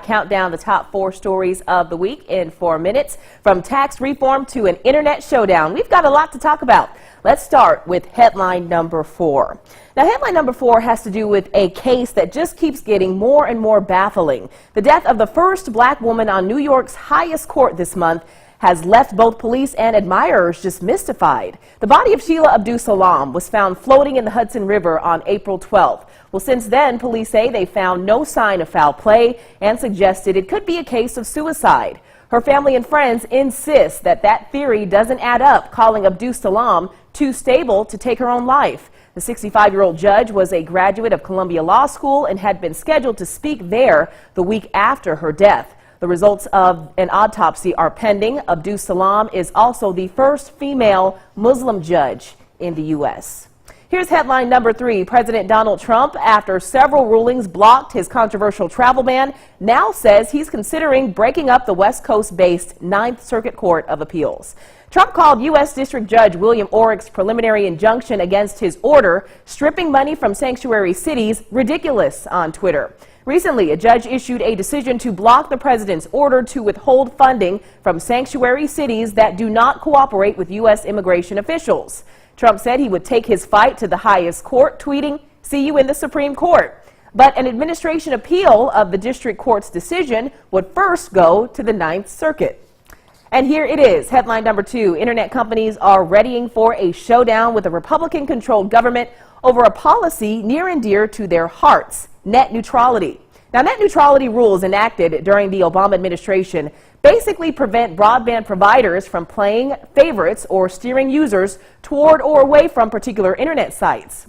Count down the top 4 stories of the week in 4 minutes. From tax reform to an internet showdown, we've got a lot to talk about. Let's start with headline number 4. Now, headline number 4 has to do with a case that just keeps getting more and more baffling. The death of the first black woman on New York's highest court this month has left both police and admirers just mystified. The body of Sheila Abdul Salam was found floating in the Hudson River on April 12th. Well, since then, police say they found no sign of foul play and suggested it could be a case of suicide. Her family and friends insist that that theory doesn't add up, calling Abdul Salam too stable to take her own life. The 65-year-old judge was a graduate of Columbia Law School and had been scheduled to speak there the week after her death. The results of an autopsy are pending. Abdul Salam is also the first female Muslim judge in the U.S. Here's headline number 3. President Donald Trump, after several rulings blocked his controversial travel ban, now says he's considering breaking up the West Coast-based Ninth Circuit Court of Appeals. Trump called U.S. District Judge William Orrick's preliminary injunction against his order stripping money from sanctuary cities ridiculous on Twitter. Recently, a judge issued a decision to block the president's order to withhold funding from sanctuary cities that do not cooperate with U.S. immigration officials. Trump said he would take his fight to the highest court, tweeting, "See you in the Supreme Court." But an administration appeal of the district court's decision would first go to the Ninth Circuit. And here it is, headline number 2. Internet companies are readying for a showdown with a Republican-controlled government over a policy near and dear to their hearts: net neutrality. Now, net neutrality rules enacted during the Obama administration basically prevent broadband providers from playing favorites or steering users toward or away from particular internet sites.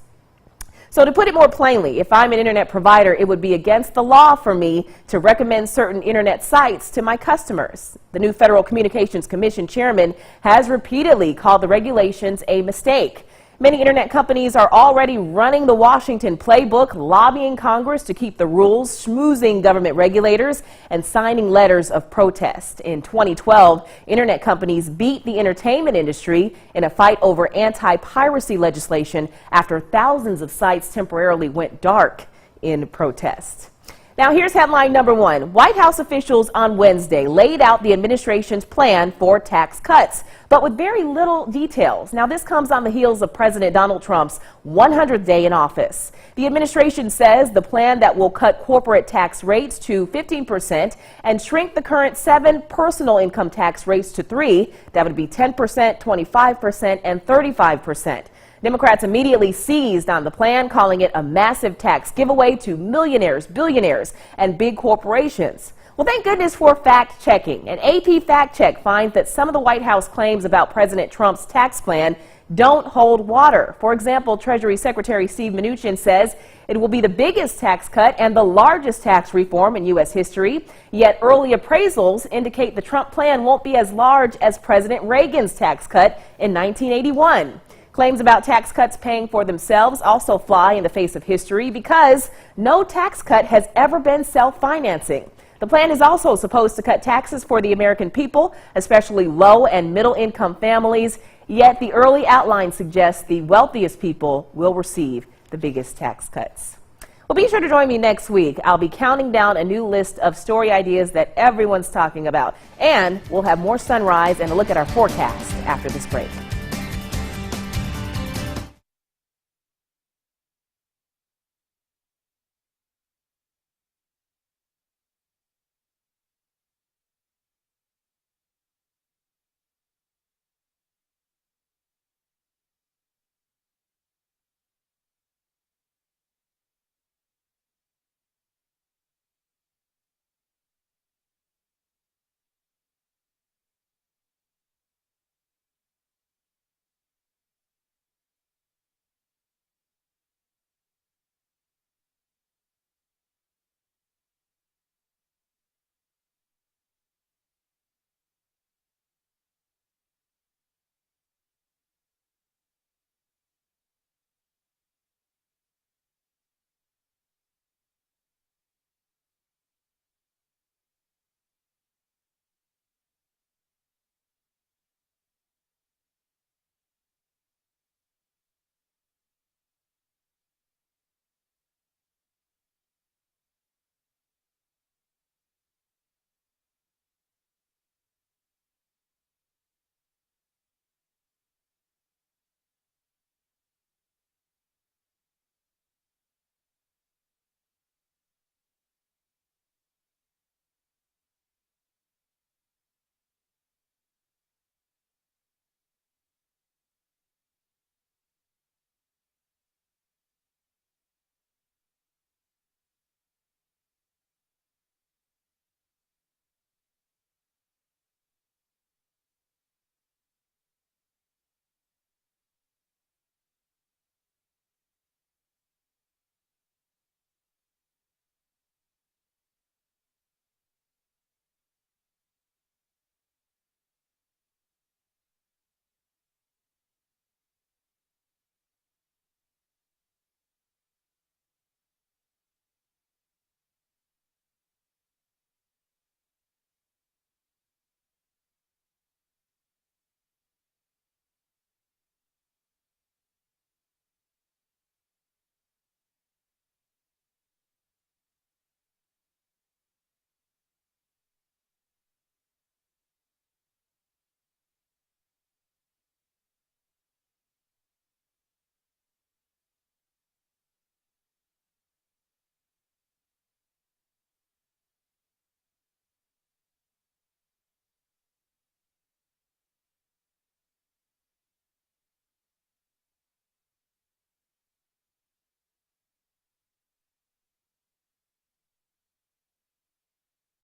So to put it more plainly, if I'm an internet provider, it would be against the law for me to recommend certain internet sites to my customers. The new Federal Communications Commission chairman has repeatedly called the regulations a mistake. Many internet companies are already running the Washington playbook, lobbying Congress to keep the rules, schmoozing government regulators, and signing letters of protest. In 2012, internet companies beat the entertainment industry in a fight over anti-piracy legislation after thousands of sites temporarily went dark in protest. Now, here's headline number 1. White House officials on Wednesday laid out the administration's plan for tax cuts, but with very little details. Now, this comes on the heels of President Donald Trump's 100th day in office. The administration says the plan that will cut corporate tax rates to 15% and shrink the current 7 personal income tax rates to 3, that would be 10%, 25%, and 35%. Democrats immediately seized on the plan, calling it a massive tax giveaway to millionaires, billionaires, and big corporations. Well, thank goodness for fact-checking. An AP fact-check finds that some of the White House claims about President Trump's tax plan don't hold water. For example, Treasury Secretary Steve Mnuchin says it will be the biggest tax cut and the largest tax reform in U.S. history, yet early appraisals indicate the Trump plan won't be as large as President Reagan's tax cut in 1981. Claims about tax cuts paying for themselves also fly in the face of history because no tax cut has ever been self-financing. The plan is also supposed to cut taxes for the American people, especially low and middle income families, yet the early outline suggests the wealthiest people will receive the biggest tax cuts. Well, be sure to join me next week. I'll be counting down a new list of story ideas that everyone's talking about, and we'll have more sunrise and a look at our forecast after this break.